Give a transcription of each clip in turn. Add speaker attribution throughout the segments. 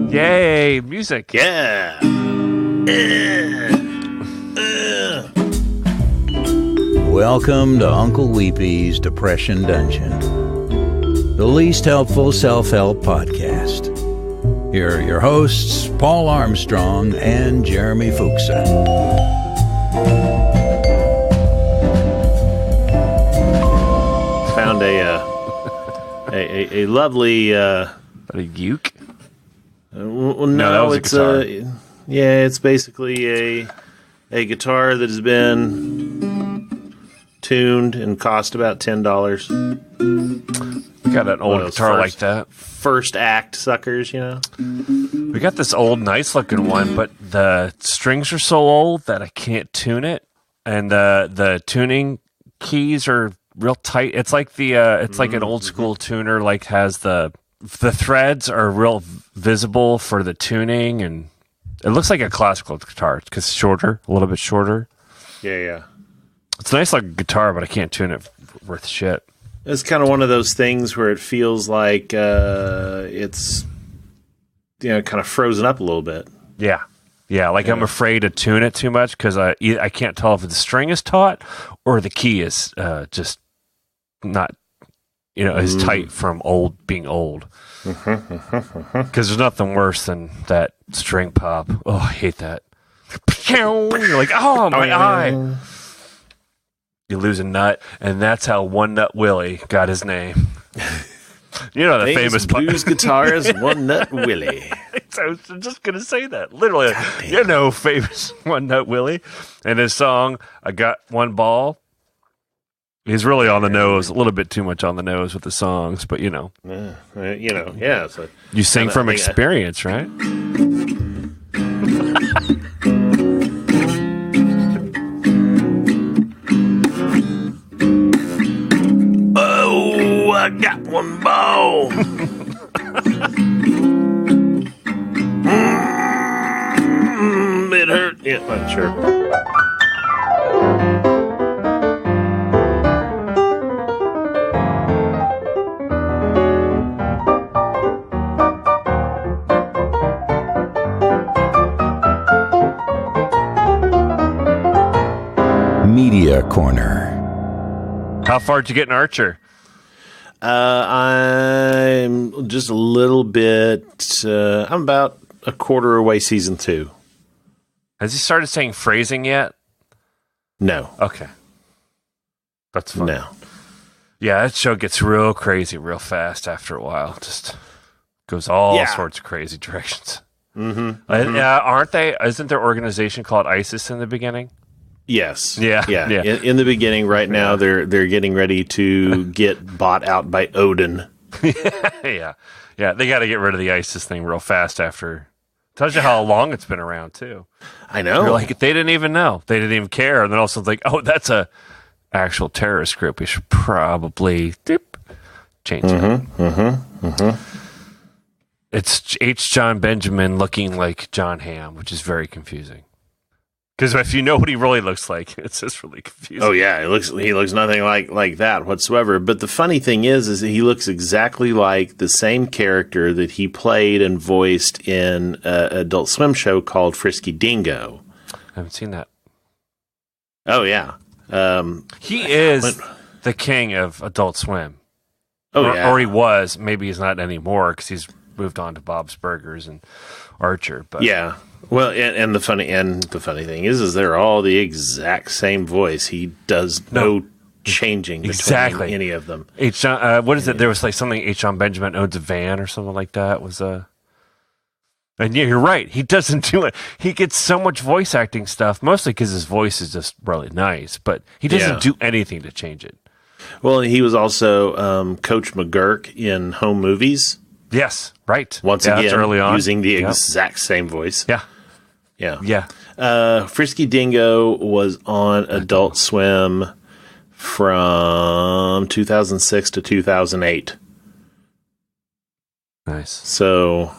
Speaker 1: Yay, music.
Speaker 2: Yeah.
Speaker 3: Welcome to Uncle Weepy's Depression Dungeon, the least helpful self-help podcast. Here are your hosts, Paul Armstrong and Jeremy Fuchsen.
Speaker 2: Found a lovely
Speaker 1: A uke?
Speaker 2: well,
Speaker 1: No, that was a
Speaker 2: it's
Speaker 1: guitar.
Speaker 2: it's basically a guitar that has been tuned and cost about $10.
Speaker 1: We got an old
Speaker 2: those
Speaker 1: guitar like
Speaker 2: first-
Speaker 1: that.
Speaker 2: First act suckers, you know.
Speaker 1: We got this old, nice-looking one, but the strings are so old that I can't tune it, and the tuning keys are real tight. It's like it's like an old school tuner, like has the threads are real visible for the tuning, and it looks like a classical guitar because it's shorter, a little bit shorter.
Speaker 2: Yeah.
Speaker 1: It's a nice like guitar, but I can't tune it worth shit.
Speaker 2: It's kind of one of those things where it feels like it's kind of frozen up a little bit.
Speaker 1: Yeah. Like I'm afraid to tune it too much because I can't tell if the string is taut or the key is just not is tight from being old. Because there's nothing worse than that string pop. Oh, I hate that. You're like, oh my eye. You lose a nut, and that's how One Nut Willie got his name. You know the famous
Speaker 2: blues guitarist One Nut Willie.
Speaker 1: I was just gonna say that. Literally, famous One Nut Willie, and his song "I Got One Ball." He's really on the nose, a little bit too much on the nose with the songs, but
Speaker 2: So,
Speaker 1: you sing from experience, right?
Speaker 2: oh, I got one ball. It hurt. Yeah, I'm sure.
Speaker 3: Media Corner.
Speaker 1: How far did you get in Archer?
Speaker 2: I'm just a little bit. I'm about a quarter away season 2.
Speaker 1: Has he started saying phrasing yet?
Speaker 2: No.
Speaker 1: Okay. That's fun.
Speaker 2: No.
Speaker 1: Yeah, that show gets real crazy real fast after a while. Just goes all sorts of crazy directions. Aren't they? Isn't their organization called ISIS in the beginning?
Speaker 2: Yes.
Speaker 1: Yeah.
Speaker 2: In the beginning, right now, they're getting ready to get bought out by Odin.
Speaker 1: Yeah. They got to get rid of the ISIS thing real fast after. Tells you how long it's been around too.
Speaker 2: I know.
Speaker 1: You're like, they didn't even know. They didn't even care. And then also it's like, oh, that's a actual terrorist group. We should probably change that. It's H. John Benjamin looking like John Hamm, which is very confusing. Because if you know what he really looks like, it's just really confusing.
Speaker 2: Oh yeah, he looks nothing like that whatsoever. But the funny thing is that he looks exactly like the same character that he played and voiced in an Adult Swim show called Frisky Dingo.
Speaker 1: I haven't seen that.
Speaker 2: Oh yeah,
Speaker 1: he is the king of Adult Swim.
Speaker 2: Oh
Speaker 1: or he was. Maybe he's not anymore because he's moved on to Bob's Burgers and Archer. But
Speaker 2: yeah. Well, and the funny thing is they're all the exact same voice. He does no changing between any of them.
Speaker 1: H. John, what is it? There was like something H. John Benjamin owns a van or something like that. And yeah, you're right. He doesn't do it. He gets so much voice acting stuff, mostly because his voice is just really nice, but he doesn't do anything to change it.
Speaker 2: Well, he was also Coach McGurk in Home Movies.
Speaker 1: Yes, right.
Speaker 2: Once again,
Speaker 1: early on.
Speaker 2: using the exact same voice.
Speaker 1: Yeah.
Speaker 2: Frisky Dingo was on Adult Swim from 2006 to 2008.
Speaker 1: Nice.
Speaker 2: So,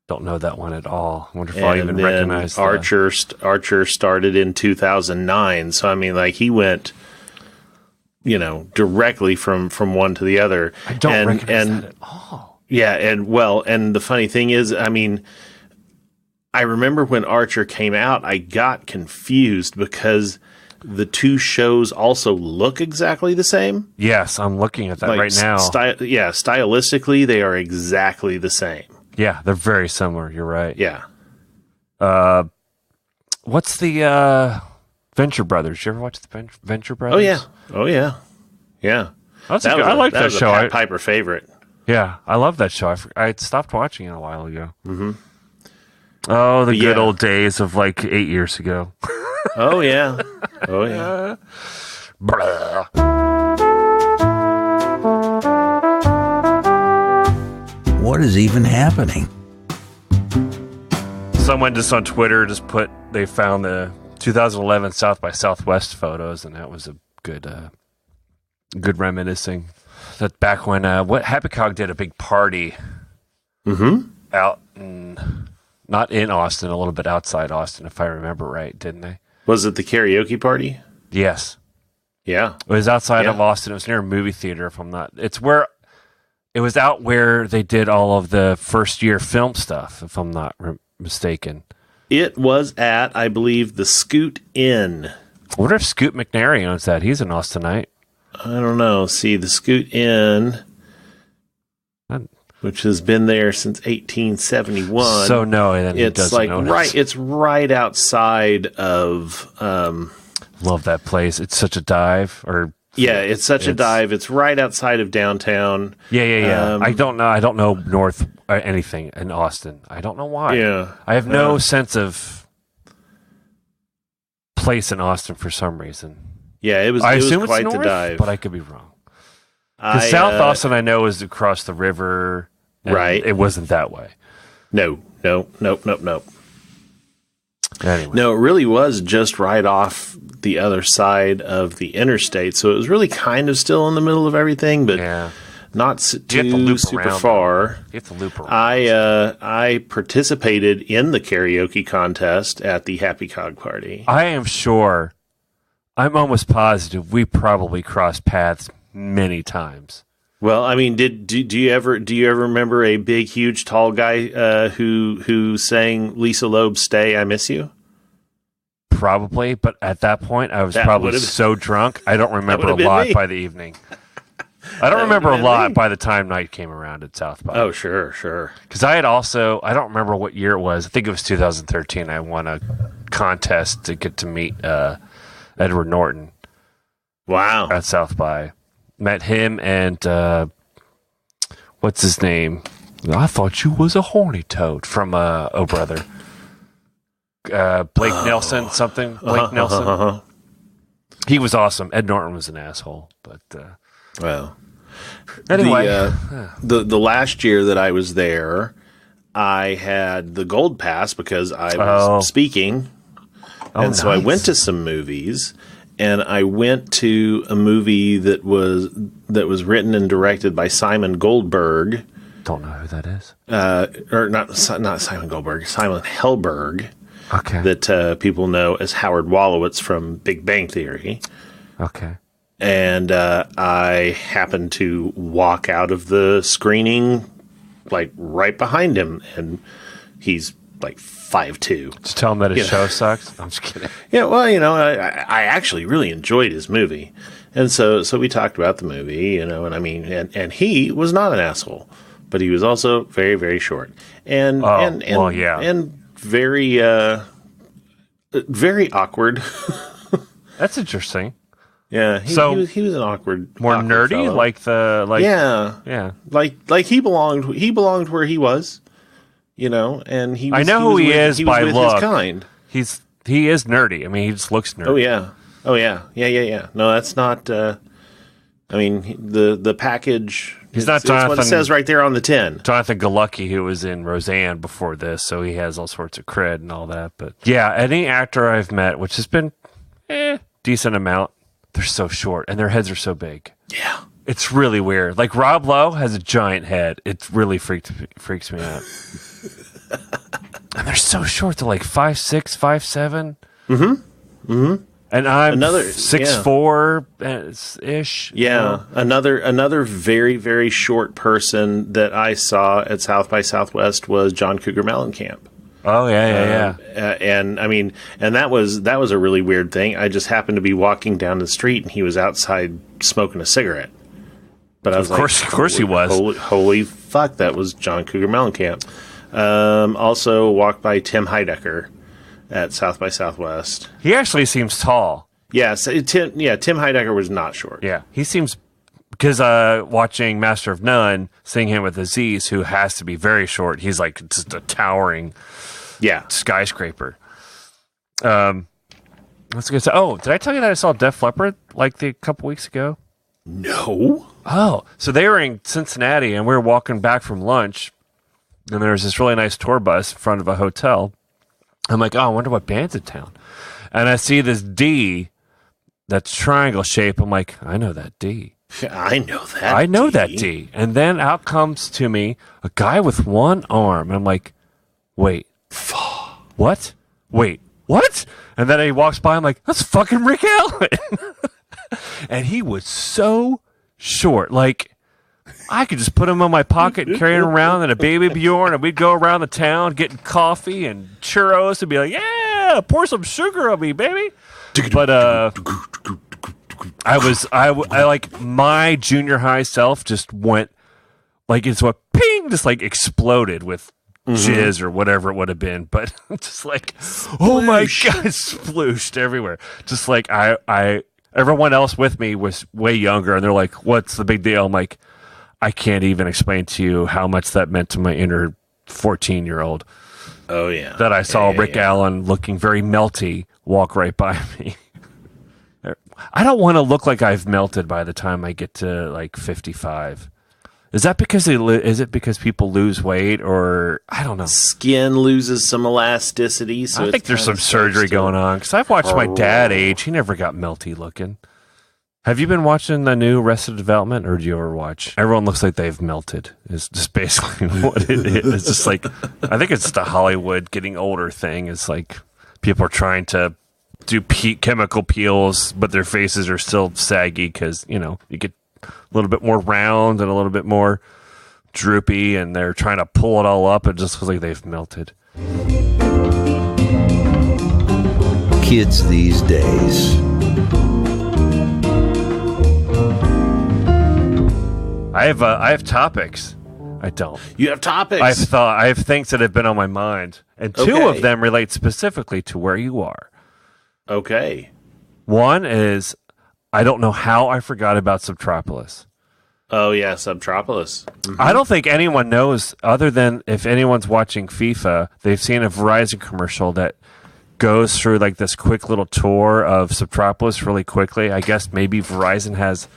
Speaker 1: don't know that one at all. I wonder if I even recognize
Speaker 2: Archer started in 2009. So, I mean, like, he went, directly from one to the other.
Speaker 1: I don't recognize that at all.
Speaker 2: Yeah, and the funny thing is, I mean, I remember when Archer came out, I got confused because the two shows also look exactly the same.
Speaker 1: Yes, I'm looking at that right now.
Speaker 2: Stylistically, they are exactly the same.
Speaker 1: Yeah, they're very similar. You're right.
Speaker 2: Yeah.
Speaker 1: What's the Venture Brothers? You ever watch the Venture Brothers?
Speaker 2: Oh yeah. Yeah.
Speaker 1: I like that show.
Speaker 2: Pat Piper favorite.
Speaker 1: Yeah, I love that show. I stopped watching it a while ago. Mm-hmm. Oh, the good old days of like 8 years ago.
Speaker 2: Oh yeah. Oh yeah.
Speaker 3: What is even happening?
Speaker 1: Someone just on Twitter they found the 2011 South by Southwest photos, and that was a good reminiscing. That back when Happy Cog did a big party out not in Austin, a little bit outside Austin, if I remember right, didn't they?
Speaker 2: Was it the karaoke party?
Speaker 1: Yes.
Speaker 2: Yeah.
Speaker 1: It was outside of Austin. It was near a movie theater, if I'm not. It was out where they did all of the first year film stuff, if I'm not mistaken.
Speaker 2: It was at, I believe, the Scoot Inn.
Speaker 1: I wonder if Scoot McNairy owns that. He's an Austinite.
Speaker 2: I don't know. See, the Scoot Inn, which has been there since 1871.
Speaker 1: So no, then
Speaker 2: it's like right. It's right outside of.
Speaker 1: Love that place. It's such a dive.
Speaker 2: It's such a dive. It's right outside of downtown.
Speaker 1: Yeah. I don't know north anything in Austin. I don't know why.
Speaker 2: Yeah,
Speaker 1: I have no sense of place in Austin for some reason.
Speaker 2: Yeah, it was.
Speaker 1: I
Speaker 2: it
Speaker 1: assume
Speaker 2: was quite
Speaker 1: it's north,
Speaker 2: the dive,
Speaker 1: but I could be wrong. Because South Austin, I know, is across the river.
Speaker 2: Right.
Speaker 1: It wasn't that way.
Speaker 2: Nope.
Speaker 1: Anyway.
Speaker 2: No, it really was just right off the other side of the interstate. So it was really kind of still in the middle of everything, but not too super far.
Speaker 1: You have to loop around.
Speaker 2: I participated in the karaoke contest at the Happy Cog party.
Speaker 1: I am sure. I'm almost positive we probably crossed paths many times.
Speaker 2: Well, I mean, do you ever remember a big, huge, tall guy who sang Lisa Loeb's "Stay, I Miss You"?
Speaker 1: Probably, but at that point, I was probably so drunk I don't remember a lot by the evening. I don't remember a lot by the time night came around at South by.
Speaker 2: Oh, sure.
Speaker 1: Because I don't remember what year it was. I think it was 2013. I won a contest to get to meet Edward Norton.
Speaker 2: Wow.
Speaker 1: At South by. Met him and what's his name? I thought you was a horny toad from Oh Brother. Blake Nelson, something. Blake Nelson. He was awesome. Ed Norton was an asshole, but
Speaker 2: well.
Speaker 1: Anyway,
Speaker 2: the last year that I was there, I had the gold pass because I was speaking, and so I went to some movies. And I went to a movie that was written and directed by Simon Goldberg.
Speaker 1: Don't know who that is.
Speaker 2: Or not Simon Goldberg, Simon Helberg.
Speaker 1: Okay.
Speaker 2: That people know as Howard Wolowitz from Big Bang Theory.
Speaker 1: Okay.
Speaker 2: And I happened to walk out of the screening, like right behind him, and he's like 5'2".
Speaker 1: Just tell him that his show sucks. I'm just kidding.
Speaker 2: Yeah, well, I actually really enjoyed his movie, and so we talked about the movie, and I mean, and he was not an asshole, but he was also very, very short, and very very awkward.
Speaker 1: That's interesting.
Speaker 2: Yeah, he was an awkward,
Speaker 1: more
Speaker 2: awkward
Speaker 1: nerdy,
Speaker 2: fellow.
Speaker 1: yeah,
Speaker 2: like he belonged where he was. And he was,
Speaker 1: I know who he is by look.
Speaker 2: His kind.
Speaker 1: He is nerdy. I mean, he just looks nerdy.
Speaker 2: Oh yeah. No, that's not. I mean, the package.
Speaker 1: He's not Jonathan.
Speaker 2: That's what it says right there on the tin.
Speaker 1: Jonathan Galucki, who was in Roseanne before this, so he has all sorts of cred and all that. But yeah, any actor I've met, which has been decent amount, they're so short and their heads are so big.
Speaker 2: Yeah.
Speaker 1: It's really weird. Like Rob Lowe has a giant head. It really freaks me out. And they're so short. They're like 5'6", 5'7". And I'm
Speaker 2: Another-
Speaker 1: 6'4" ish.
Speaker 2: Yeah, another very, very short person that I saw at South by Southwest was John Cougar Mellencamp.
Speaker 1: Oh yeah.
Speaker 2: And I mean, and that was a really weird thing. I just happened to be walking down the street, and he was outside smoking a cigarette. But I was
Speaker 1: Of course he was.
Speaker 2: Holy fuck, that was John Cougar Mellencamp. Also walked by Tim Heidecker at South by Southwest.
Speaker 1: He actually seems tall.
Speaker 2: Yeah, so Tim Heidecker was not short.
Speaker 1: Yeah, he seems, because watching Master of None, seeing him with Aziz, who has to be very short. He's like just a towering skyscraper. What's good? Oh, did I tell you that I saw Def Leppard like a couple weeks ago?
Speaker 2: No.
Speaker 1: Oh, so they were in Cincinnati, and we were walking back from lunch, and there was this really nice tour bus in front of a hotel. I'm like, oh, I wonder what band's in town. And I see this D that's triangle shape. I'm like, I know that D.
Speaker 2: I know that.
Speaker 1: I know that D. And then out comes to me a guy with one arm. And I'm like, wait, what? Wait, what? And then he walks by. I'm like, that's fucking Rick Allen. And he was so short. Like, I could just put him in my pocket and carry him around in a Baby Bjorn, and we'd go around the town getting coffee and churros and be like, yeah, pour some sugar on me, baby. But I like, my junior high self just went, like, it's what ping, just like exploded with jizz or whatever it would have been. But just like, oh my God, splooshed everywhere. Just like, everyone else with me was way younger, and they're like, what's the big deal? I'm like, I can't even explain to you how much that meant to my inner 14-year-old.
Speaker 2: Oh, yeah.
Speaker 1: That I saw Rick Allen looking very melty walk right by me. I don't want to look like I've melted by the time I get to like 55. Is that because is it because people lose weight, or I don't know?
Speaker 2: Skin loses some elasticity. So
Speaker 1: I think there's some surgery going on, because I've watched my dad age. He never got melty looking. Have you been watching the new Arrested Development, or do you ever watch? Everyone looks like they've melted. It's just basically what it is. It's just like, I think it's just a Hollywood getting older thing. It's like people are trying to do chemical peels, but their faces are still saggy because, you know, you get a little bit more round and a little bit more droopy, and they're trying to pull it all up. It just feels like they've melted.
Speaker 3: Kids these days.
Speaker 1: I have topics. I don't.
Speaker 2: You have topics.
Speaker 1: I have things that have been on my mind, and two of them relate specifically to where you are.
Speaker 2: Okay.
Speaker 1: One is, I don't know how I forgot about Subtropolis.
Speaker 2: Oh yeah, Subtropolis. Mm-hmm.
Speaker 1: I don't think anyone knows, other than if anyone's watching FIFA, they've seen a Verizon commercial that goes through like this quick little tour of Subtropolis really quickly. I guess maybe Verizon has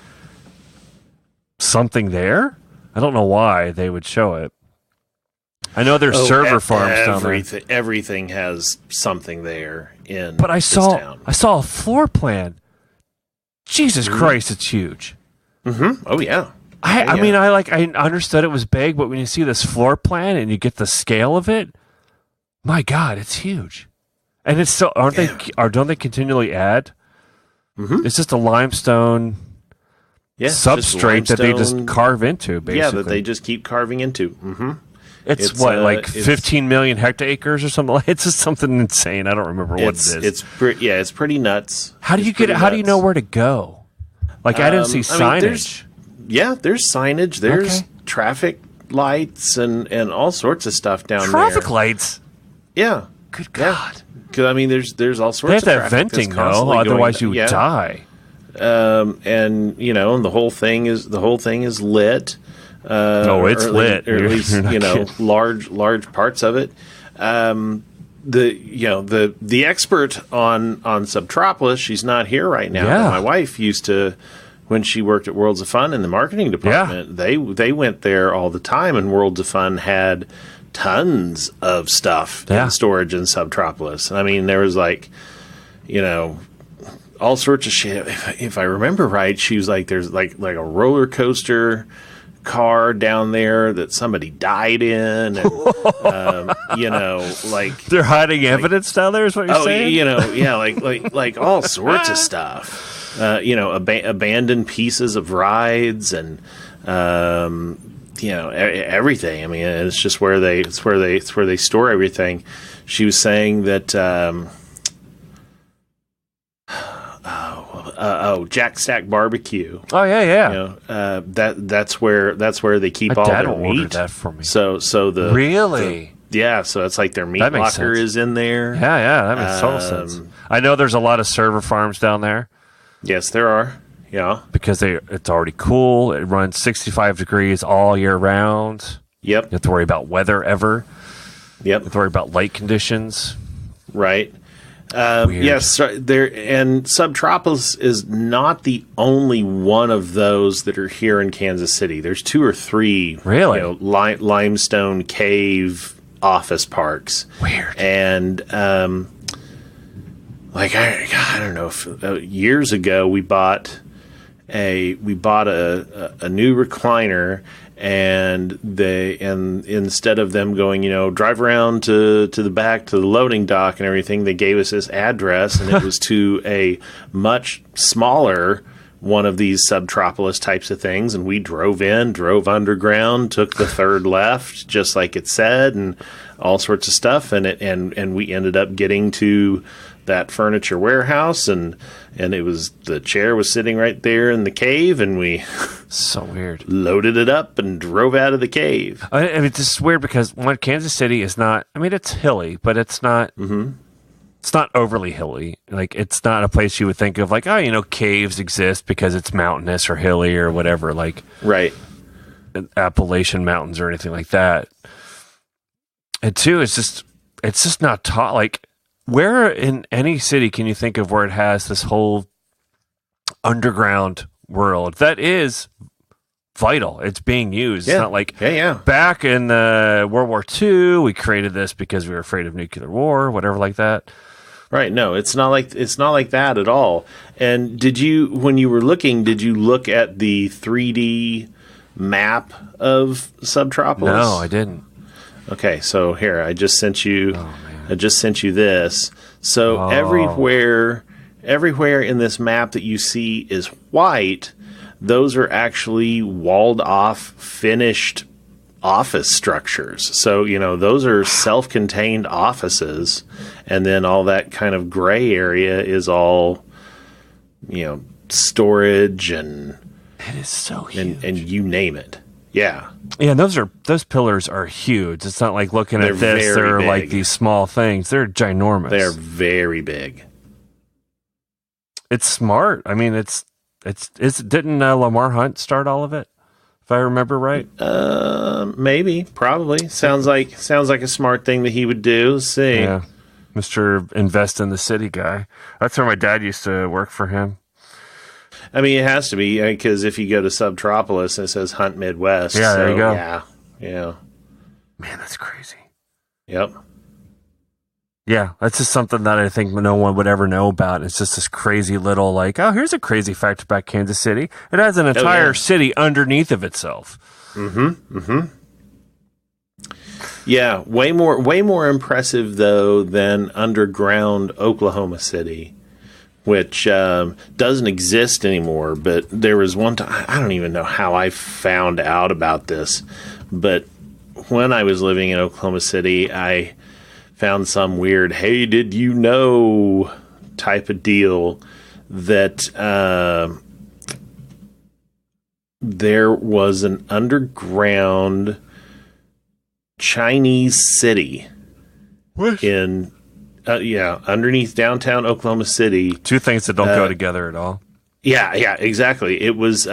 Speaker 1: something there. I don't know why they would show it. I know there's server farms down there.
Speaker 2: Everything has something there in.
Speaker 1: But I
Speaker 2: this
Speaker 1: saw
Speaker 2: town.
Speaker 1: a floor plan. Jesus Christ, it's huge.
Speaker 2: Mm-hmm. Oh yeah.
Speaker 1: I mean, I understood it was big, but when you see this floor plan and you get the scale of it, my God, it's huge. And it's still don't they continually add? Mm-hmm. It's just a limestone substrate that they just carve into, basically.
Speaker 2: Yeah, that they just keep carving into. Mm-hmm.
Speaker 1: It's what, like 15 million hectaacres or something? It's just something insane. I don't remember what it is.
Speaker 2: It's pretty nuts.
Speaker 1: How do you How do you know where to go? Like, I didn't see signage.
Speaker 2: There's signage. There's traffic lights and all sorts of stuff down there.
Speaker 1: Traffic lights?
Speaker 2: Yeah.
Speaker 1: Good God.
Speaker 2: Because I mean, there's all sorts.
Speaker 1: They have
Speaker 2: of
Speaker 1: that
Speaker 2: traffic
Speaker 1: venting though, otherwise you would die.
Speaker 2: And you know, the whole thing is lit.
Speaker 1: It's lit,
Speaker 2: or at least large parts of it. The expert on Subtropolis, she's not here right now.
Speaker 1: Yeah.
Speaker 2: But my wife used to, when she worked at Worlds of Fun in the marketing department. They went there all the time, and Worlds of Fun had tons of stuff in storage in Subtropolis. I mean, there was like, you know, all sorts of shit. If I remember right, she was like, there's like a roller coaster car down there that somebody died in, and like
Speaker 1: they're hiding evidence down there. Is what you're saying?
Speaker 2: Like all sorts of stuff. Abandoned pieces of rides and everything. I mean, it's just where they store everything. She was saying that. Jack Stack Barbecue.
Speaker 1: Oh yeah.
Speaker 2: That's where they keep all
Speaker 1: Dad
Speaker 2: their
Speaker 1: will order
Speaker 2: meat.
Speaker 1: that for me.
Speaker 2: So the
Speaker 1: really.
Speaker 2: So it's like their meat
Speaker 1: That makes
Speaker 2: locker
Speaker 1: sense.
Speaker 2: is in there.
Speaker 1: Yeah, that makes total sense. I know there's a lot of server farms down there.
Speaker 2: Yes, there are. Yeah.
Speaker 1: Because it's already cool. It runs 65 degrees all year round. You
Speaker 2: Yep.
Speaker 1: don't have to worry about weather ever. You
Speaker 2: Yep.
Speaker 1: have to worry about light conditions.
Speaker 2: Right.
Speaker 1: Weird.
Speaker 2: Yes, there, and Subtropolis is not the only one of those that are here in Kansas City. There's 2 or 3
Speaker 1: Really?
Speaker 2: limestone cave office parks.
Speaker 1: Weird.
Speaker 2: And I don't know if years ago we bought a new recliner. And instead of them going, drive around to the back to the loading dock and everything, they gave us this address, and it was to a much smaller one of these Subtropolis types of things. And we drove underground, took the third left, just like it said, and all sorts of stuff. And we ended up getting to that furniture warehouse, and the chair was sitting right there in the cave, and we
Speaker 1: So weird.
Speaker 2: loaded it up and drove out of the cave.
Speaker 1: I mean, it's just weird because Kansas City is not. I mean, it's hilly, but it's not. Mm-hmm. It's not overly hilly. Like, it's not a place you would think of, like, caves exist because it's mountainous or hilly or whatever, like
Speaker 2: Right.
Speaker 1: Appalachian Mountains or anything like that. And two, it's just not taught. Like, where in any city can you think of where it has this whole underground world that is vital? It's being used.
Speaker 2: Yeah.
Speaker 1: It's not like back in World War II, we created this because we were afraid of nuclear war, whatever like that.
Speaker 2: Right. No, it's not like that at all. And when you were looking, did you look at the 3D map of Subtropolis?
Speaker 1: No, I didn't.
Speaker 2: Okay, so here, I just sent you this. So everywhere in this map that you see is white. Those are actually walled off, finished office structures. So, those are self-contained offices, and then all that kind of gray area is all, storage and
Speaker 1: It is so huge.
Speaker 2: and you name it. Yeah.
Speaker 1: Yeah, those pillars are huge. It's not like looking at
Speaker 2: They're
Speaker 1: this,
Speaker 2: very
Speaker 1: they're
Speaker 2: big.
Speaker 1: like these small things. They're ginormous.
Speaker 2: They're very big.
Speaker 1: It's smart. I mean, didn't Lamar Hunt start all of it? If I remember right.
Speaker 2: Maybe, probably. Sounds like a smart thing that he would do. Let's see.
Speaker 1: Yeah. Mr. Invest in the City guy. That's where my dad used to work for him.
Speaker 2: I mean, it has to be, because if you go to Subtropolis, it says Hunt Midwest.
Speaker 1: Yeah, there you go.
Speaker 2: Yeah.
Speaker 1: Man, that's crazy.
Speaker 2: Yep.
Speaker 1: Yeah, that's just something that I think no one would ever know about. It's just this crazy little, like, oh, here's a crazy fact about Kansas City. It has an entire city underneath of itself.
Speaker 2: Yeah, way more impressive, though, than underground Oklahoma City, which doesn't exist anymore. But there was one time, I don't even know how I found out about this, but when I was living in Oklahoma City, I found some weird, hey, did you know type of deal that there was an underground Chinese city in underneath downtown Oklahoma City.
Speaker 1: Two things that don't go together at all.
Speaker 2: Yeah, exactly. It was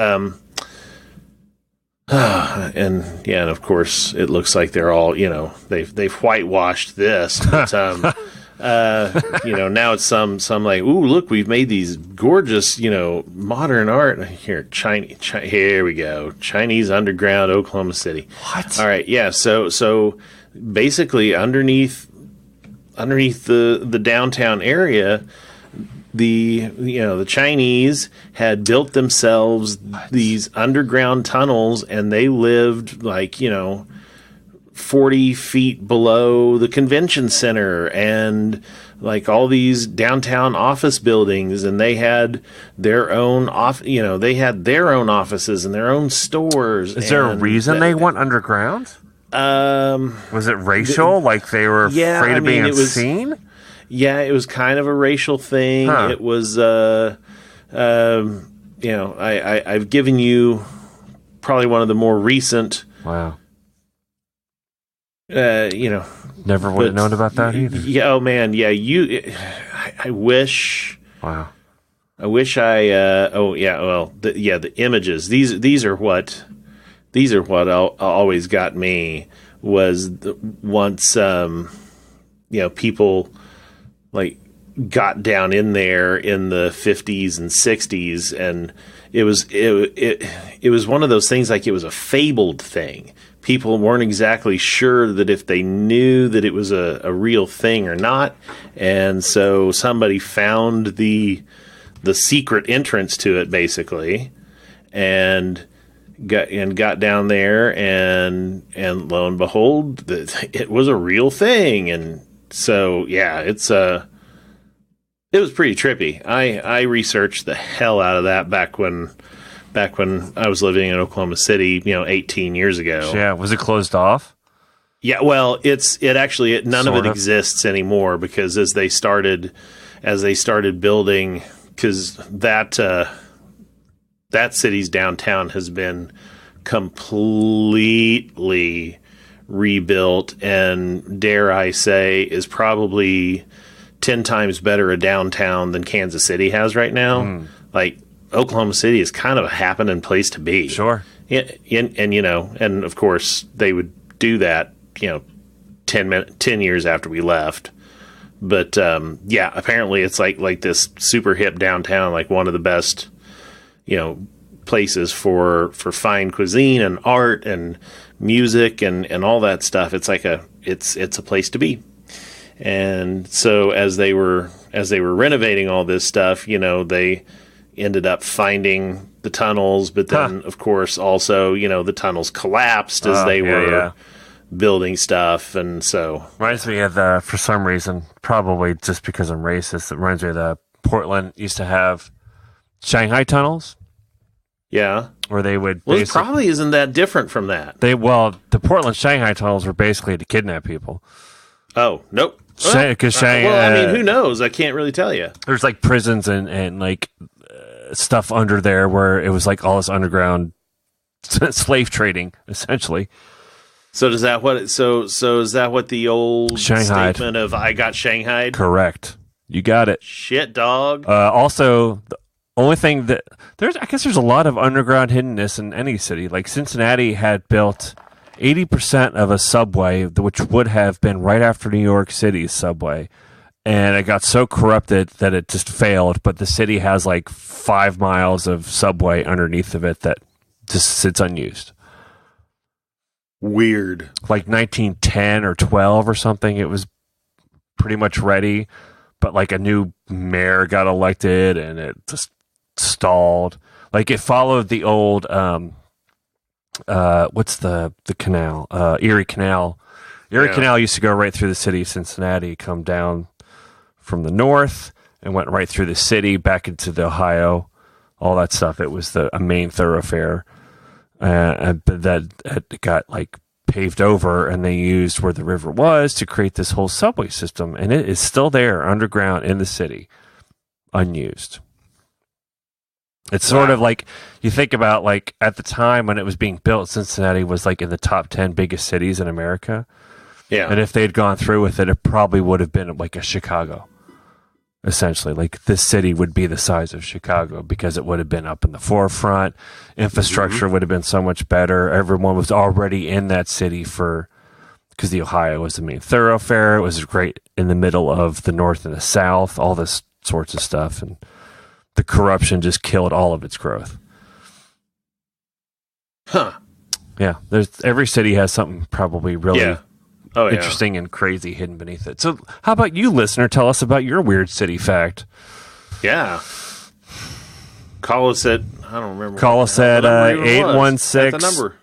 Speaker 2: and of course it looks like they're all, they've whitewashed this, but now it's some like, ooh, look, we've made these gorgeous, modern art here. Here we go. Chinese underground Oklahoma City.
Speaker 1: What?
Speaker 2: All right, yeah. So basically underneath the downtown area, the Chinese had built themselves these underground tunnels, and they lived 40 feet below the convention center and like all these downtown office buildings, and they had their own offices and their own stores.
Speaker 1: Is there a reason they went underground? Was it racial? Like they were afraid of being seen?
Speaker 2: Yeah, it was kind of a racial thing.
Speaker 1: Huh.
Speaker 2: It was, I've given you probably one of the more recent.
Speaker 1: Wow.
Speaker 2: Never
Speaker 1: would have known about that either.
Speaker 2: Yeah. Oh man. Yeah. I wish.
Speaker 1: Wow.
Speaker 2: I wish I. Well. The images. These are what always got me was once people like got down in there in the 50s and 60s, and it was one of those things, like it was a fabled thing. People weren't exactly sure that if they knew that it was a real thing or not, and so somebody found the secret entrance to it basically, and got down there, and lo and behold, it was a real thing. And so yeah, it was pretty trippy. I researched the hell out of that back when I was living in Oklahoma City, 18 years ago.
Speaker 1: Yeah, was it closed off?
Speaker 2: Yeah, well, none of it exists anymore, because as they started building, because that city's downtown has been completely rebuilt, and dare I say is probably 10 times better a downtown than Kansas City has right now. Like Oklahoma City is kind of a happening place to be.
Speaker 1: Sure.
Speaker 2: And of course they would do that, 10 years after we left. But apparently it's like this super hip downtown, like one of the best, places for fine cuisine and art and music and all that stuff. It's like it's a place to be. And so as they were renovating all this stuff, they ended up finding the tunnels, but then of course also, the tunnels collapsed as they were building stuff. And so
Speaker 1: reminds me of for some reason, probably just because I'm racist, it reminds me of the Portland used to have Shanghai tunnels.
Speaker 2: Yeah.
Speaker 1: Where they would
Speaker 2: it probably isn't that different from that.
Speaker 1: The Portland Shanghai tunnels were basically to kidnap people.
Speaker 2: Oh, nope.
Speaker 1: Because
Speaker 2: who knows? I can't really tell you.
Speaker 1: There's like prisons and like stuff under there where it was like all this underground slave trading, essentially.
Speaker 2: So is that what the old
Speaker 1: Shanghaied
Speaker 2: statement of "I got Shanghaied"?
Speaker 1: Correct. You got it.
Speaker 2: Shit, dog.
Speaker 1: Also, the only thing that I guess there's a lot of underground hiddenness in any city. Like Cincinnati had built 80% of a subway, which would have been right after New York City's subway, and it got so corrupted that it just failed. But the city has like 5 miles of subway underneath of it that just sits unused.
Speaker 2: Weird.
Speaker 1: Like 1910 or 12 or something, it was pretty much ready, but like a new mayor got elected and it just stalled. Like it followed the old what's the canal? Erie Canal. Erie Canal used to go right through the city of Cincinnati, come down from the north and went right through the city back into the Ohio, all that stuff. It was a main thoroughfare. But that got like paved over, and they used where the river was to create this whole subway system, and it is still there underground in the city, unused. It's sort of like you think about like at the time when it was being built, Cincinnati was like in the top 10 biggest cities in America.
Speaker 2: Yeah.
Speaker 1: And if they'd gone through with it, it probably would have been like a Chicago. Essentially, like this city would be the size of Chicago because it would have been up in the forefront. Infrastructure would have been so much better. Everyone was already in that city because the Ohio was the main thoroughfare. It was great in the middle of the North and the South, all this sorts of stuff. And the corruption just killed all of its growth.
Speaker 2: Huh.
Speaker 1: Yeah. Every city has something probably really interesting
Speaker 2: yeah.
Speaker 1: and crazy hidden beneath it. So how about you, listener? Tell us about your weird city fact.
Speaker 2: Yeah. Call us at, I don't remember.
Speaker 1: Call us at 816.
Speaker 2: That's the number.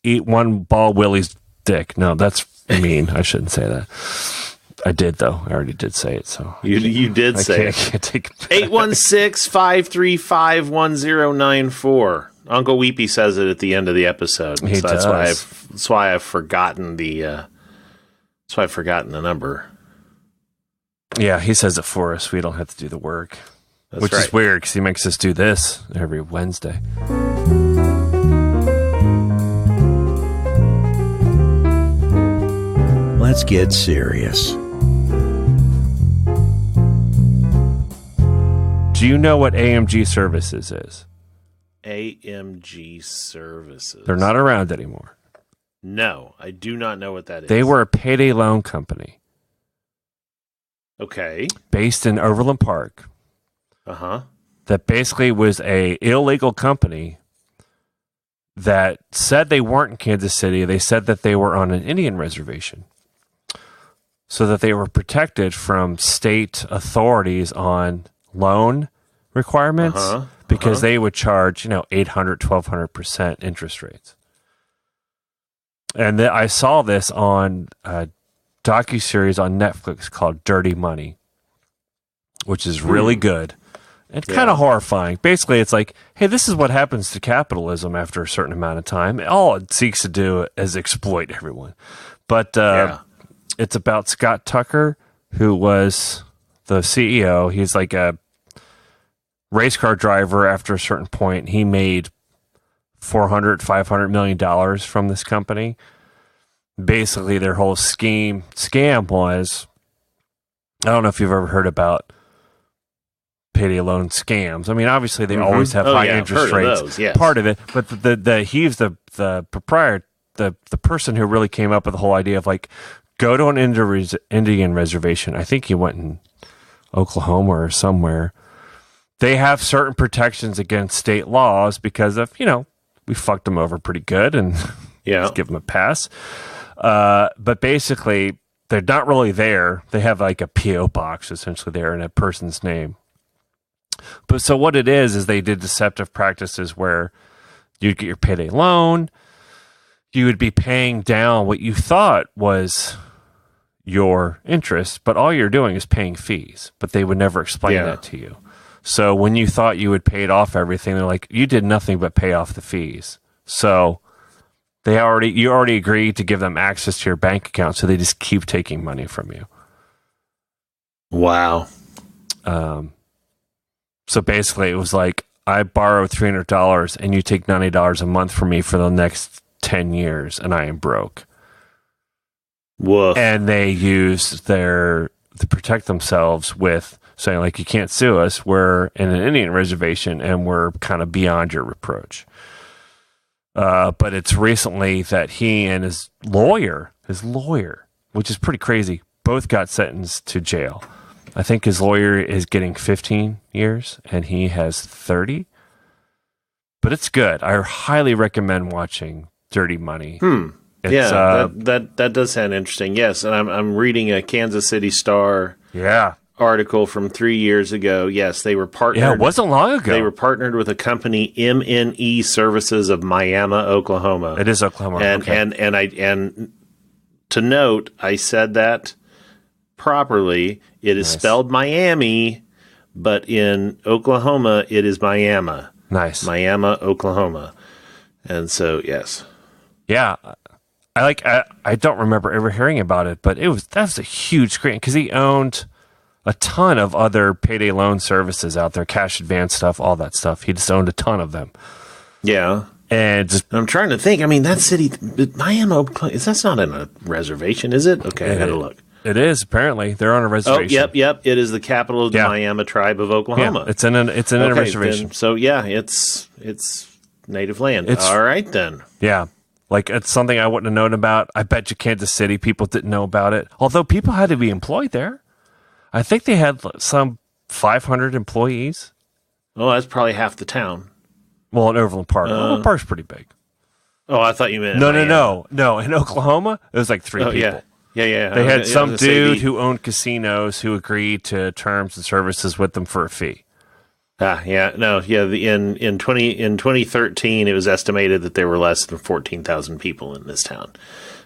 Speaker 1: Eat one ball Willie's dick. No, that's mean. I shouldn't say that. I did, though. I already did say it. So
Speaker 2: You did say
Speaker 1: I can't take it back.
Speaker 2: 816-535-1094. Uncle Weepy says it at the end of the episode.
Speaker 1: He
Speaker 2: so
Speaker 1: does.
Speaker 2: That's why I've forgotten the number.
Speaker 1: Yeah, he says it for us. We don't have to do the work.
Speaker 2: That's
Speaker 1: Which
Speaker 2: right.
Speaker 1: is weird because he makes us do this every Wednesday.
Speaker 3: Let's get serious.
Speaker 1: Do you know what AMG Services is?
Speaker 2: AMG Services.
Speaker 1: They're not around anymore.
Speaker 2: No, I do not know what that is.
Speaker 1: They were a payday loan company
Speaker 2: Okay.
Speaker 1: based in Overland Park
Speaker 2: Uh-huh.
Speaker 1: that basically was a illegal company that said they weren't in Kansas City. They said that they were on an Indian reservation so that they were protected from state authorities on loan requirements because they would charge, 800, 1,200% interest rates. And I saw this on a docuseries on Netflix called Dirty Money, which is really good. It's kind of horrifying. Basically, it's like, hey, this is what happens to capitalism after a certain amount of time. All it seeks to do is exploit everyone. But it's about Scott Tucker, who was the CEO. He's like a race car driver after a certain point. He made $400-500 million from this company. Basically, their whole scam was, I don't know if you've ever heard about payday loan scams. I mean, obviously they always have high interest rates.
Speaker 2: Those, yes.
Speaker 1: Part of it, but he's the proprietor, the person who really came up with the whole idea of like, go to an Indian reservation. I think he went in Oklahoma or somewhere. They have certain protections against state laws because of, we fucked them over pretty good and just give them a pass. But basically, they're not really there. They have like a P.O. box essentially there in a person's name. But so what it is they did deceptive practices where you'd get your payday loan, you would be paying down what you thought was your interest, but all you're doing is paying fees. But they would never explain that to you. So when you thought you had paid off everything, they're like, you did nothing but pay off the fees. So you already agreed to give them access to your bank account, so they just keep taking money from you.
Speaker 2: Wow.
Speaker 1: So basically, it was like, I borrow $300 and you take $90 a month from me for the next 10 years, and I am broke.
Speaker 2: Woof.
Speaker 1: And they used to protect themselves with saying, like, you can't sue us. We're in an Indian reservation and we're kind of beyond your reproach. But it's recently that he and his lawyer, which is pretty crazy, both got sentenced to jail. I think his lawyer is getting 15 years and he has 30. But it's good. I highly recommend watching Dirty Money.
Speaker 2: That does sound interesting. Yes, and I'm reading a Kansas City Star article from 3 years ago. Yes, they were partnered.
Speaker 1: Yeah, it wasn't long ago.
Speaker 2: They were partnered with a company, MNE Services of Miami, Oklahoma.
Speaker 1: It is Oklahoma.
Speaker 2: And to note, I said that properly. It is spelled Miami, but in Oklahoma, it is Miami.
Speaker 1: Nice.
Speaker 2: Miami, Oklahoma. And so, yes.
Speaker 1: Yeah. I don't remember ever hearing about it, but that was a huge screen because he owned a ton of other payday loan services out there, cash advance stuff, all that stuff. He just owned a ton of them.
Speaker 2: Yeah.
Speaker 1: And
Speaker 2: I'm trying to think. I mean, that city, Miami, Oklahoma, that's not in a reservation, is it? Okay, I got to look.
Speaker 1: It is, apparently. They're on a reservation.
Speaker 2: Oh, yep. It is the capital of the Miami tribe of Oklahoma.
Speaker 1: Yeah, it's in a reservation.
Speaker 2: So, it's native land. All right, then.
Speaker 1: Yeah. Like, it's something I wouldn't have known about. I bet you Kansas City people didn't know about it. Although people had to be employed there. I think they had some 500 employees.
Speaker 2: Oh, that's probably half the town.
Speaker 1: Well, in Overland Park. Overland Park's pretty big.
Speaker 2: Oh, I thought you meant
Speaker 1: No. In Oklahoma, it was like 3 people.
Speaker 2: Yeah. Yeah.
Speaker 1: They had some dude who owned casinos who agreed to terms and services with them for a fee.
Speaker 2: In 2013, it was estimated that there were less than 14,000 people in this town.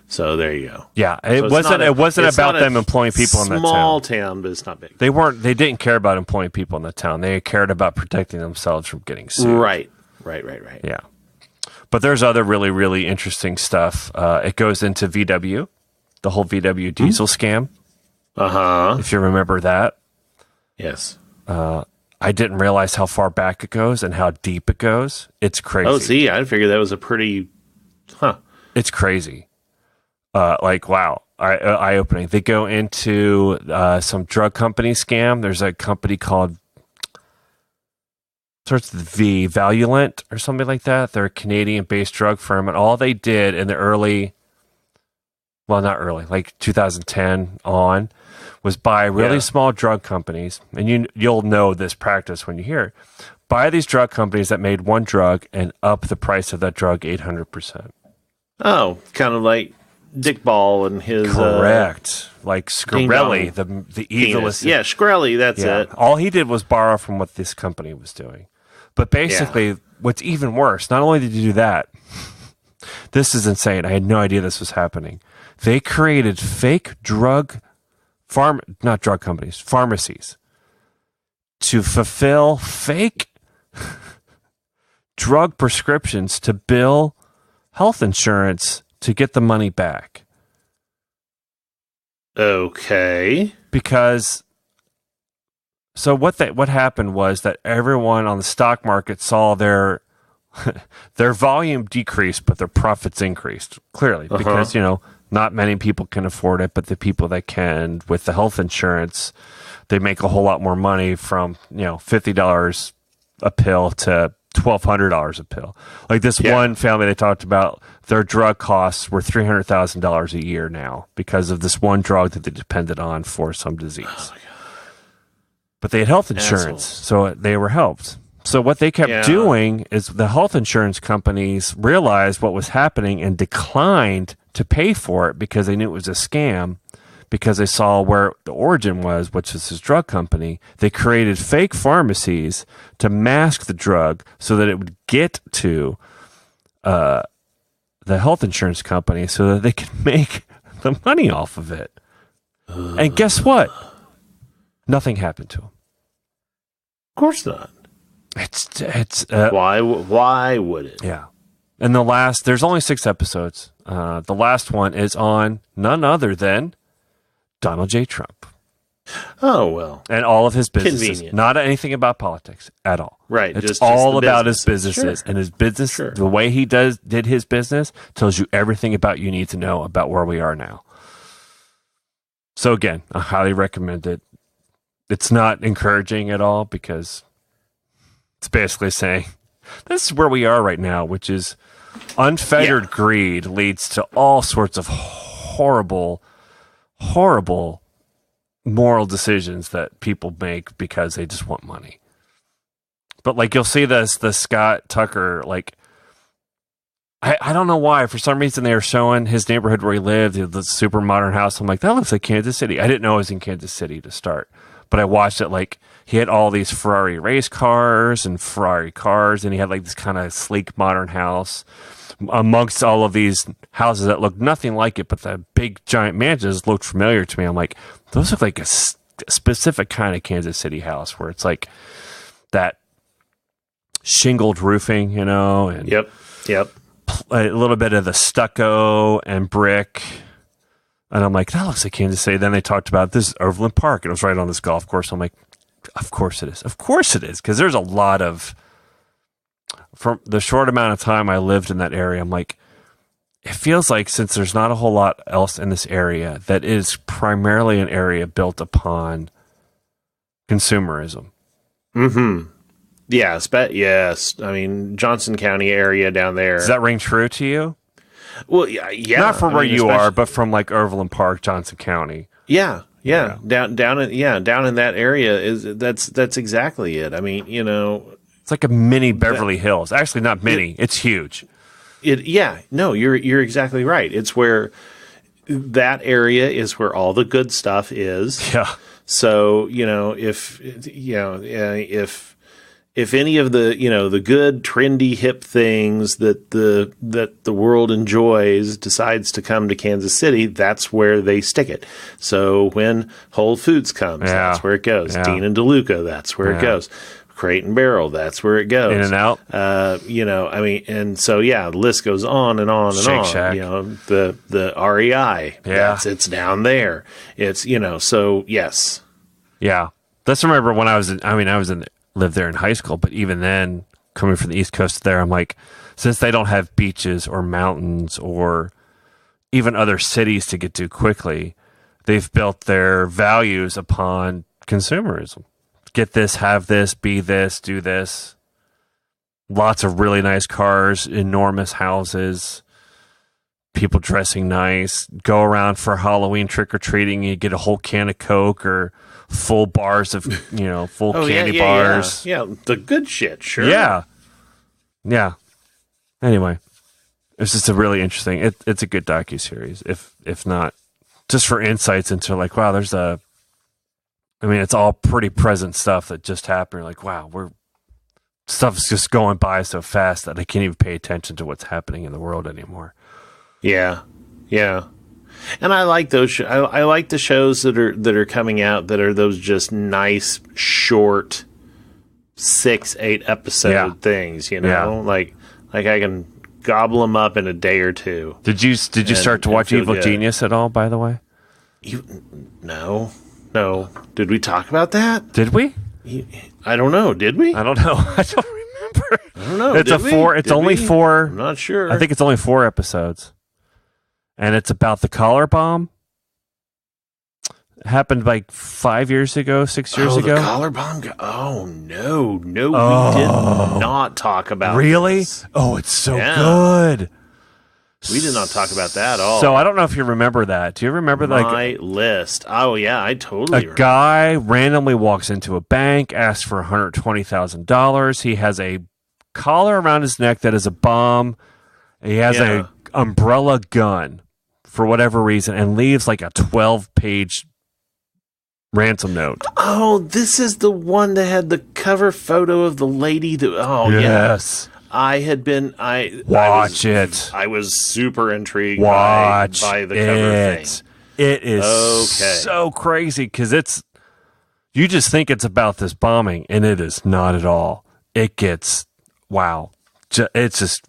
Speaker 2: So there you go.
Speaker 1: Yeah, it wasn't about them employing people in that town.
Speaker 2: Small town, but it's not big.
Speaker 1: They didn't care about employing people in the town. They cared about protecting themselves from getting sued.
Speaker 2: Right.
Speaker 1: Yeah. But there's other really, really interesting stuff. It goes into VW, the whole VW diesel scam. If you remember that.
Speaker 2: Yes.
Speaker 1: I didn't realize how far back it goes and how deep it goes. It's crazy.
Speaker 2: Oh, see, I figured that was a pretty...
Speaker 1: It's crazy. Wow. Eye-opening. They go into some drug company scam. There's a company called... starts with V, Valuant or something like that. They're a Canadian-based drug firm, and all they did in the like 2010 on, was buy really small drug companies, and you'll know this practice when you hear it. Buy these drug companies that made one drug and up the price of that drug 800%.
Speaker 2: Oh, kind of like Dick Ball and his...
Speaker 1: Correct. Like Shkreli, the evilest...
Speaker 2: Yeah, Shkreli, that's it.
Speaker 1: All he did was borrow from what this company was doing. But basically, what's even worse, not only did you do that, this is insane. I had no idea this was happening. They created fake pharmacies to fulfill fake drug prescriptions to bill health insurance to get the money back.
Speaker 2: Okay.
Speaker 1: Because what happened was that everyone on the stock market saw their volume decrease, but their profits increased, clearly, because, not many people can afford it, but the people that can, with the health insurance, they make a whole lot more money from, $50 a pill to $1,200 a pill. Like this one family they talked about, their drug costs were $300,000 a year now because of this one drug that they depended on for some disease. Oh my God. But they had health insurance, so they were helped. So what they kept doing is the health insurance companies realized what was happening and declined to pay for it because they knew it was a scam, because they saw where the origin was, which is this drug company. They created fake pharmacies to mask the drug so that it would get to the health insurance company so that they could make the money off of it. And guess what? Nothing happened to them.
Speaker 2: Of course not.
Speaker 1: It's
Speaker 2: why would it?
Speaker 1: Yeah. And there's only 6 episodes. The last one is on none other than Donald J. Trump.
Speaker 2: Oh, well.
Speaker 1: And all of his businesses.
Speaker 2: Convenient.
Speaker 1: Not anything about politics at all.
Speaker 2: Right.
Speaker 1: It's all about his businesses.
Speaker 2: Sure.
Speaker 1: And his business, the way he did his business, tells you everything about you need to know about where we are now. So again, I highly recommend it. It's not encouraging at all because it's basically saying this is where we are right now, which is unfettered greed leads to all sorts of horrible moral decisions that people make because they just want money. But like you'll see the Scott Tucker, like I don't know why. For some reason they were showing his neighborhood where he lived, the super modern house. I'm like, that looks like Kansas City. I didn't know it was in Kansas City to start. But I watched it, like he had all these Ferrari race cars and Ferrari cars, and he had like this kind of sleek modern house amongst all of these houses that looked nothing like it, but the big giant mansions looked familiar to me. I'm like, those look like a specific kind of Kansas City house where it's like that shingled roofing, and
Speaker 2: Yep.
Speaker 1: A little bit of the stucco and brick. And I'm like, that looks like Kansas City. Then they talked about this is Overland Park, and it was right on this golf course. I'm like, of course it is. Of course it is. Because there's a lot of, from the short amount of time I lived in that area, I'm like, it feels like since there's not a whole lot else in this area, that is primarily an area built upon consumerism.
Speaker 2: Mm-hmm. Yes. I mean, Johnson County area down there.
Speaker 1: Does that ring true to you?
Speaker 2: Well, yeah.
Speaker 1: Not from where you are, but from like Overland Park, Johnson County.
Speaker 2: Yeah. Down in that area that's exactly it. I mean,
Speaker 1: it's like a mini Beverly Hills. Actually, not mini. It's huge.
Speaker 2: No, you're exactly right. It's where that area is where all the good stuff is.
Speaker 1: Yeah.
Speaker 2: So, if any of the, the good, trendy, hip things that the world enjoys decides to come to Kansas City, that's where they stick it. So when Whole Foods comes, that's where it goes.
Speaker 1: Yeah.
Speaker 2: Dean and DeLuca, that's where it goes. Crate and Barrel, that's where it goes.
Speaker 1: In and Out.
Speaker 2: And so, the list goes on and on and
Speaker 1: Shake
Speaker 2: on.
Speaker 1: Shack.
Speaker 2: The REI, it's down there. It's, so yes.
Speaker 1: Yeah. Let's remember when lived there in high school, but even then, coming from the East Coast there, I'm like, since they don't have beaches or mountains or even other cities to get to quickly, they've built their values upon consumerism. Get this, have this, be this, do this. Lots of really nice cars, enormous houses, people dressing nice, go around for Halloween trick-or-treating, you get a whole can of Coke or full bars of, full candy bars.
Speaker 2: Yeah, the good shit, sure.
Speaker 1: Yeah. Anyway, it's just a really interesting, it's a good docuseries, if not, just for insights into like, wow, it's all pretty present stuff that just happened. You're like, wow, stuff's just going by so fast that I can't even pay attention to what's happening in the world anymore.
Speaker 2: Yeah. And I like those. I like the shows that are coming out that are those just nice, short, 6-8 episode things. Like I can gobble them up in a day or two.
Speaker 1: Did you start to watch Evil Genius at all? By the way,
Speaker 2: no. Did we talk about that?
Speaker 1: Did we?
Speaker 2: I don't know. Did we?
Speaker 1: I don't know. I don't remember.
Speaker 2: I don't know.
Speaker 1: It's only 4.
Speaker 2: I'm not sure.
Speaker 1: I think it's only 4 episodes. And it's about the collar bomb. It happened like 5 years ago, 6 years ago.
Speaker 2: The collar bomb? No, we did not talk about
Speaker 1: Really?
Speaker 2: this.
Speaker 1: Oh, it's so good.
Speaker 2: We did not talk about that at all.
Speaker 1: So I don't know if you remember that. Do you remember that?
Speaker 2: My list. Oh, yeah, I totally remember.
Speaker 1: A guy randomly walks into a bank, asks for $120,000. He has a collar around his neck that is a bomb. He has a umbrella gun for whatever reason and leaves like a 12-page ransom note.
Speaker 2: Oh, this is the one that had the cover photo of the lady that... Oh,
Speaker 1: yes.
Speaker 2: Yeah. I was super intrigued by the cover thing.
Speaker 1: It is so crazy because you just think it's about this bombing, and it is not at all. It gets, wow. It's just,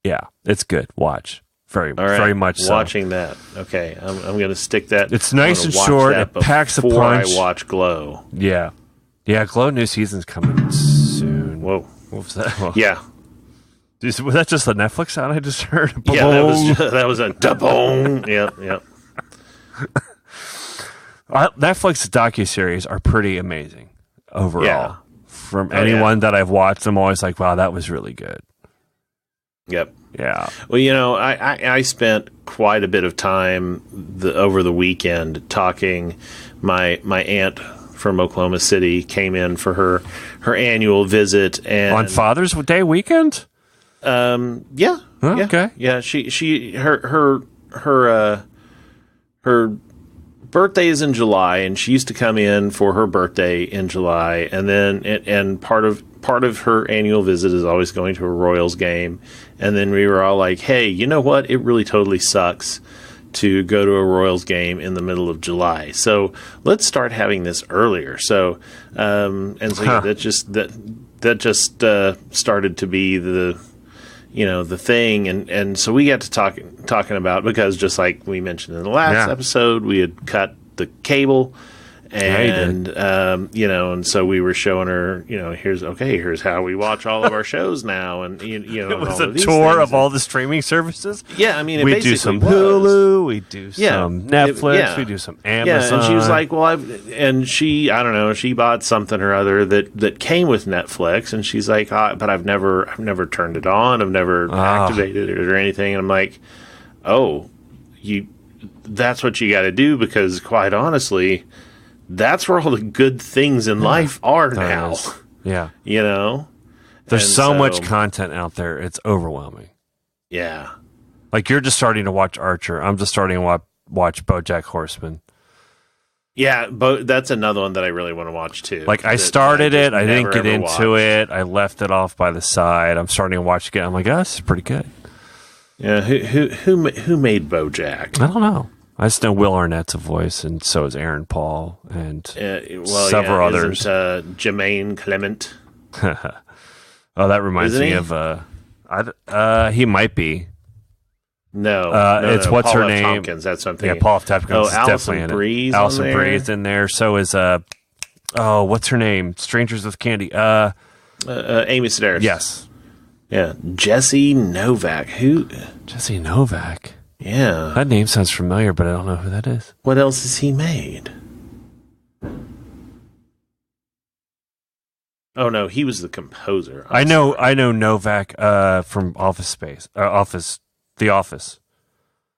Speaker 1: it's good. Watch. Very much so.
Speaker 2: Watching that. Okay, I'm going to stick that.
Speaker 1: It's nice and short. It packs a punch.
Speaker 2: Before I watch Glow.
Speaker 1: Yeah. Yeah, Glow new season's coming soon.
Speaker 2: Whoa.
Speaker 1: What was that? Well,
Speaker 2: yeah.
Speaker 1: Was that just the Netflix sound I just heard?
Speaker 2: Yeah, that was a da-boom. Yep.
Speaker 1: Netflix docuseries are pretty amazing overall.
Speaker 2: Yeah.
Speaker 1: From anyone that I've watched, I'm always like, wow, that was really good.
Speaker 2: Yep.
Speaker 1: Yeah.
Speaker 2: Well, I spent quite a bit of time over the weekend talking. My aunt from Oklahoma City came in for her annual visit, and
Speaker 1: on Father's Day weekend.
Speaker 2: Yeah.
Speaker 1: Oh, okay.
Speaker 2: Yeah. Her birthday is in July, and she used to come in for her birthday in July, and then and part of her annual visit is always going to a Royals game. And then we were all like, hey, you know what? It really totally sucks to go to a Royals game in the middle of July. So let's start having this earlier. So, that just started to be the thing. And so we got to talking about, because just like we mentioned in the last episode, we had cut the cable. And and so we were showing her, here's how we watch all of our shows now, and
Speaker 1: it was a tour of all the streaming services.
Speaker 2: Yeah, I mean,
Speaker 1: we do some Hulu, we do some Netflix, we do some Amazon.
Speaker 2: Yeah, and she was like, well, she bought something or other that came with Netflix, and she's like, but I've never turned it on, I've never activated it or anything, and I'm like, that's what you got to do, because quite honestly, that's where all the good things in life are now.
Speaker 1: Yeah.
Speaker 2: There's
Speaker 1: so much content out there. It's overwhelming.
Speaker 2: Yeah.
Speaker 1: Like, you're just starting to watch Archer. I'm just starting to watch BoJack Horseman.
Speaker 2: Yeah, that's another one that I really want to watch too.
Speaker 1: Like I started it, I didn't get into it. I left it off by the side. I'm starting to watch again. I'm like, oh, this is pretty good.
Speaker 2: Yeah, who made BoJack?
Speaker 1: I don't know. I just know Will Arnett's a voice, and so is Aaron Paul, and several others.
Speaker 2: Jermaine Clement.
Speaker 1: Oh, that reminds me of. He might be.
Speaker 2: No,
Speaker 1: it's
Speaker 2: no.
Speaker 1: what's
Speaker 2: Paul
Speaker 1: her
Speaker 2: F.
Speaker 1: name?
Speaker 2: Tompkins, that's what I'm thinking.
Speaker 1: Yeah, Paul F. Tompkins is
Speaker 2: Allison
Speaker 1: definitely
Speaker 2: Bree's
Speaker 1: in it. Allison
Speaker 2: on there?
Speaker 1: Bree's in there. So is what's her name? Strangers with Candy.
Speaker 2: Amy Sedaris.
Speaker 1: Yes.
Speaker 2: Yeah, Jesse Novak. Who?
Speaker 1: Jesse Novak.
Speaker 2: Yeah.
Speaker 1: That name sounds familiar, but I don't know who that is.
Speaker 2: What else has he made? Oh no, he was the composer.
Speaker 1: I know Novak from The Office.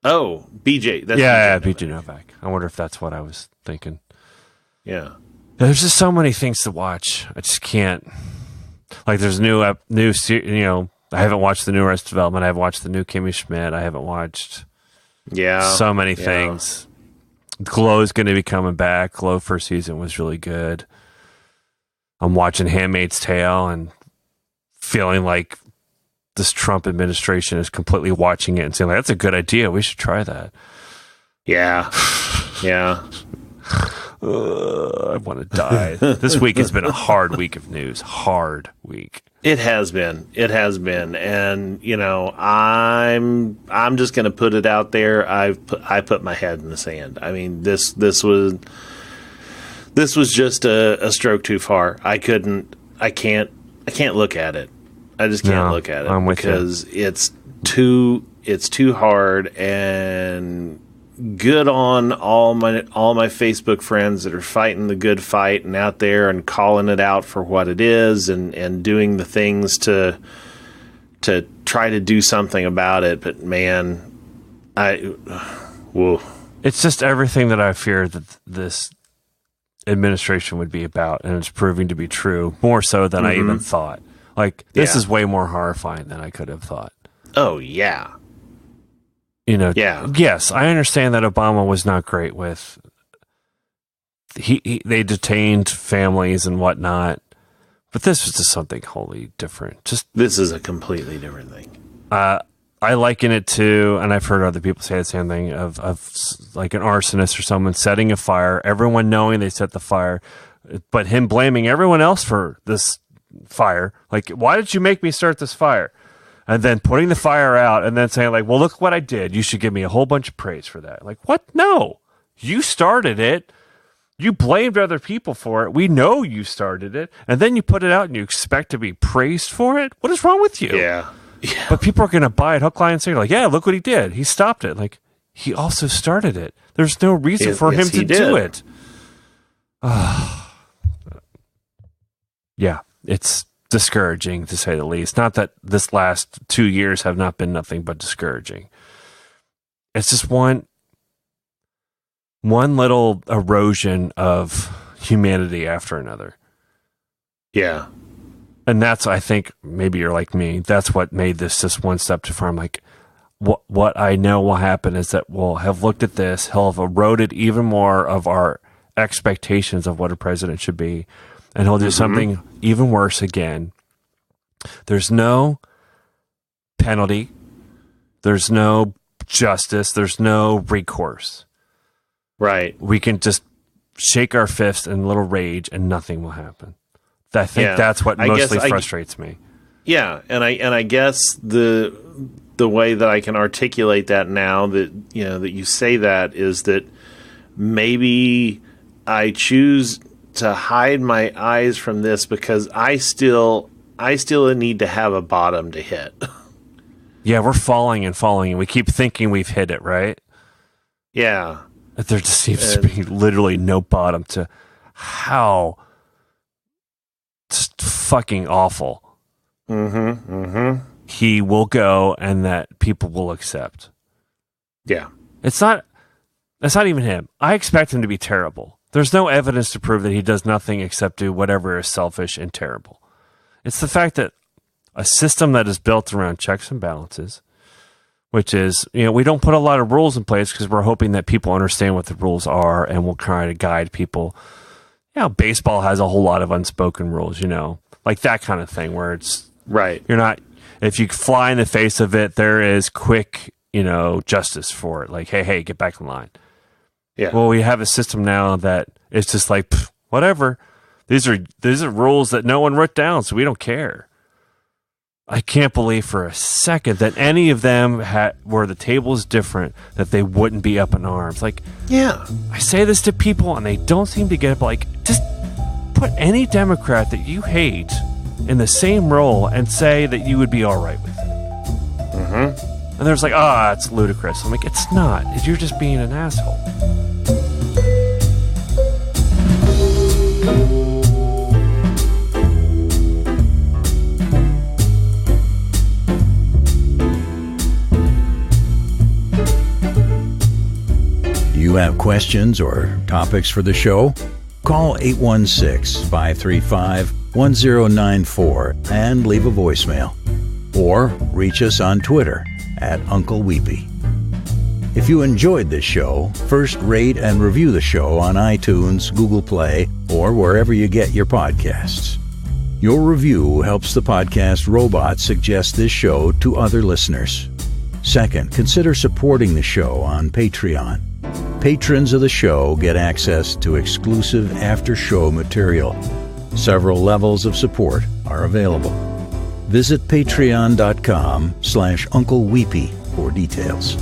Speaker 2: Oh, BJ. That's
Speaker 1: BJ Novak. I wonder if that's what I was thinking.
Speaker 2: Yeah.
Speaker 1: There's just so many things to watch. I just can't. Like, there's new, I haven't watched the new Arrested Development. I haven't watched the new Kimmy Schmidt. I haven't watched so many things. Glow's going to be coming back. Glow first season was really good. I'm watching Handmaid's Tale and feeling like this Trump administration is completely watching it and saying, like, that's a good idea. We should try that.
Speaker 2: Yeah. Yeah.
Speaker 1: I want to die. This week has been a hard week of news. Hard week.
Speaker 2: It has been. And, I'm just going to put it out there. I put my head in the sand. I mean, this was just a stroke too far. I can't look at it. I just can't look at it because it's too hard. And good on all my Facebook friends that are fighting the good fight and out there and calling it out for what it is and doing the things to try to do something about it. But man,
Speaker 1: it's just everything that I feared that this administration would be about, and it's proving to be true more so than I even thought. Like, this is way more horrifying than I could have thought.
Speaker 2: Oh yeah.
Speaker 1: Yes, I understand that Obama was not great with they detained families and whatnot, but this was just something wholly different.
Speaker 2: This is a completely different thing.
Speaker 1: I liken it to, and I've heard other people say the same thing, of like an arsonist or someone setting a fire, everyone knowing they set the fire, but him blaming everyone else for this fire. Like, why did you make me start this fire? And then putting the fire out and then saying, like, well, look what I did. You should give me a whole bunch of praise for that. Like, what? No. You started it. You blamed other people for it. We know you started it. And then you put it out and you expect to be praised for it? What is wrong with you?
Speaker 2: Yeah.
Speaker 1: But people are going to buy it hook, line, and sinker. Like, yeah, look what he did. He stopped it. Like, he also started it. There's no reason for him to do it. Yeah, it's discouraging, to say the least. Not that this last 2 years have not been nothing but discouraging. It's just one little erosion of humanity after another.
Speaker 2: Yeah.
Speaker 1: And that's, I think, maybe you're like me, that's what made this just one step too far. I'm like, what I know will happen is that we'll have looked at this, he'll have eroded even more of our expectations of what a president should be, and he'll do something even worse again. There's no penalty. There's no justice. There's no recourse.
Speaker 2: Right.
Speaker 1: We can just shake our fists in a little rage and nothing will happen. I think that's what mostly frustrates me.
Speaker 2: Yeah, and I guess the way that I can articulate that now that you say that is that maybe I choose to hide my eyes from this because I still need to have a bottom to hit.
Speaker 1: Yeah, we're falling and we keep thinking we've hit it, right?
Speaker 2: Yeah.
Speaker 1: There just seems to be literally no bottom to how fucking awful he will go and that people will accept.
Speaker 2: Yeah.
Speaker 1: That's not even him. I expect him to be terrible. There's no evidence to prove that he does nothing except do whatever is selfish and terrible. It's the fact that a system that is built around checks and balances, which is, we don't put a lot of rules in place because we're hoping that people understand what the rules are and we'll try to guide people. Baseball has a whole lot of unspoken rules, like that kind of thing where it's
Speaker 2: right.
Speaker 1: If you fly in the face of it, there is quick, justice for it. Like, hey, get back in line.
Speaker 2: Yeah.
Speaker 1: Well, we have a system now that it's just like, whatever. These are rules that no one wrote down, so we don't care. I can't believe for a second that any of them where the table is different, that they wouldn't be up in arms. Like,
Speaker 2: yeah,
Speaker 1: I say this to people and they don't seem to get it. But like, just put any Democrat that you hate in the same role and say that you would be all right with it.
Speaker 2: Mm-hmm.
Speaker 1: And there's like, it's ludicrous. I'm like, it's not. You're just being an asshole.
Speaker 3: You have questions or topics for the show? Call 816-535-1094 and leave a voicemail. Or reach us on Twitter @UncleWeepy. If you enjoyed this show, first rate and review the show on iTunes, Google Play, or wherever you get your podcasts. Your review helps the podcast robot suggest this show to other listeners. Second, consider supporting the show on Patreon. Patrons of the show get access to exclusive after-show material. Several levels of support are available. Visit patreon.com/UncleWeepy for details.